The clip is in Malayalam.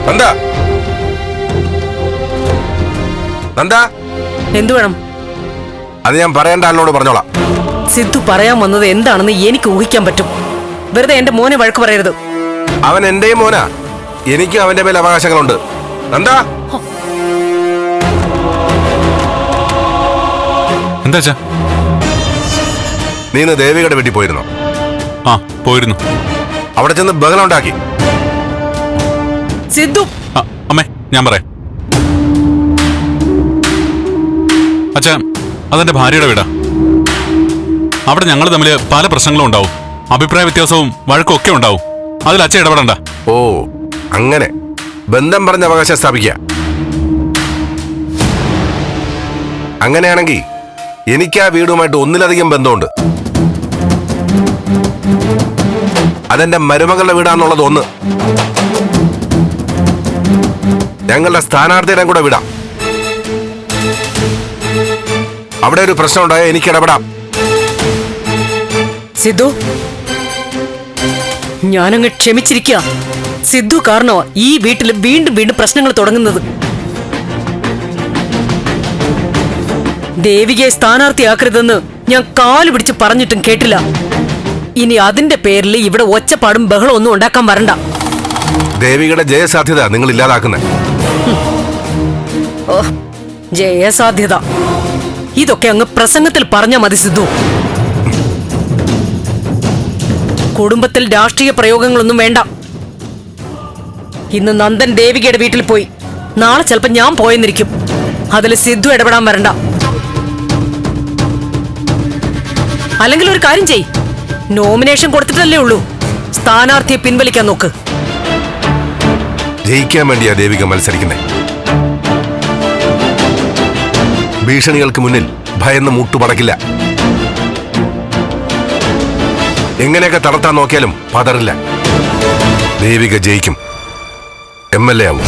നന്ദ, നന്ദ, എന്തു വേണം? അത് ഞാൻ പറയേണ്ട ആളിനോട് പറഞ്ഞോളാം. സിദ്ധു പറയാൻ വന്നത് എന്താണെന്ന് എനിക്ക് ഊഹിക്കാൻ പറ്റും. വെറുതെ എന്റെ മോനെ വഴക്ക് പറയരുത്. അവൻ എന്റെയും മോനാ. എനിക്കും അവന്റെ മേൽ അവകാശങ്ങളുണ്ട്. നന്ദ, എന്താ? നീ ഇന്ന് ദേവികയുടെ വീട്ടിൽ പോയിരുന്നോ? ആ, പോയിരുന്നു. അവിടെ ചെന്ന് ബഹളം ഉണ്ടാക്കി. സിദ്ധു, അമ്മേ, ഞാൻ പറയാം. അച്ഛാ, അതെന്റെ ഭാര്യയുടെ വീടാ. അവിടെ ഞങ്ങൾ തമ്മിൽ പല പ്രശ്നങ്ങളും ഉണ്ടാവും. അഭിപ്രായ വ്യത്യാസവും വഴക്കും ഒക്കെ ഉണ്ടാവും. അതിൽ അച്ഛൻ ഇടപെടണ്ട. ഓ, അങ്ങനെ ബന്ധം പറഞ്ഞ അവകാശം സ്ഥാപിക്കുക. അങ്ങനെയാണെങ്കിൽ എനിക്ക് ആ വീടുമായിട്ട് ഒന്നിലധികം ബന്ധമുണ്ട്. അതെന്റെ മരുമകളുടെ വീടാന്നുള്ളത് ഒന്ന്. ഞങ്ങളുടെ സ്ഥാനാർത്ഥിയുടെ കൂടെ വിടാം. അവിടെ ഒരു പ്രശ്നം ഉണ്ടായാൽ എനിക്ക് ഇടപെടാം. സിദ്ധു, ഞാനങ്ങ് ക്ഷമിച്ചിരിക്കുക. സിദ്ധു കാരണോ ഈ വീട്ടിൽ വീണ്ടും വീണ്ടും പ്രശ്നങ്ങൾ തുടങ്ങുന്നത്. ദേവികയെ സ്ഥാനാർത്ഥിയാക്കരുതെന്ന് ഞാൻ കാല് പിടിച്ച് പറഞ്ഞിട്ടും കേട്ടില്ല. ഇനി അതിന്റെ പേരിൽ ഇവിടെ ഒച്ചപ്പാടും ബഹളം ഒന്നും ഉണ്ടാക്കാൻ വരണ്ട. ദേവികയുടെ ജയസാധ്യത നിങ്ങൾ ഇല്ലാതാക്കുന്നത്. ജയസാധ്യത ഇതൊക്കെ അങ്ങ് പ്രസംഗത്തിൽ പറഞ്ഞാ മതി സിദ്ധു. കുടുംബത്തിൽ രാഷ്ട്രീയ പ്രയോഗങ്ങളൊന്നും വേണ്ട. ഇന്ന് നന്ദൻ ദേവികയുടെ വീട്ടിൽ പോയി. നാളെ ചിലപ്പോ ഞാൻ പോയെന്നിരിക്കും. അതിൽ സിദ്ധു ഇടപെടാൻ വരണ്ട. അല്ലെങ്കിൽ ഒരു കാര്യം ചെയ്, നോമിനേഷൻ കൊടുത്തിട്ടല്ലേ ഉള്ളൂ, സ്ഥാനാർത്ഥിയെ പിൻവലിക്കാൻ നോക്ക്. ജയിക്കാൻ വേണ്ടിയാ ദേവിക മത്സരിക്കുന്നേ. ഭീഷണികൾക്ക് മുന്നിൽ ഭയന്ന് മുട്ടുപടക്കില്ല. എങ്ങനെയൊക്കെ തളർത്താൻ നോക്കിയാലും പതറില്ല. ദേവിക ജയിക്കും, MLA ആവും.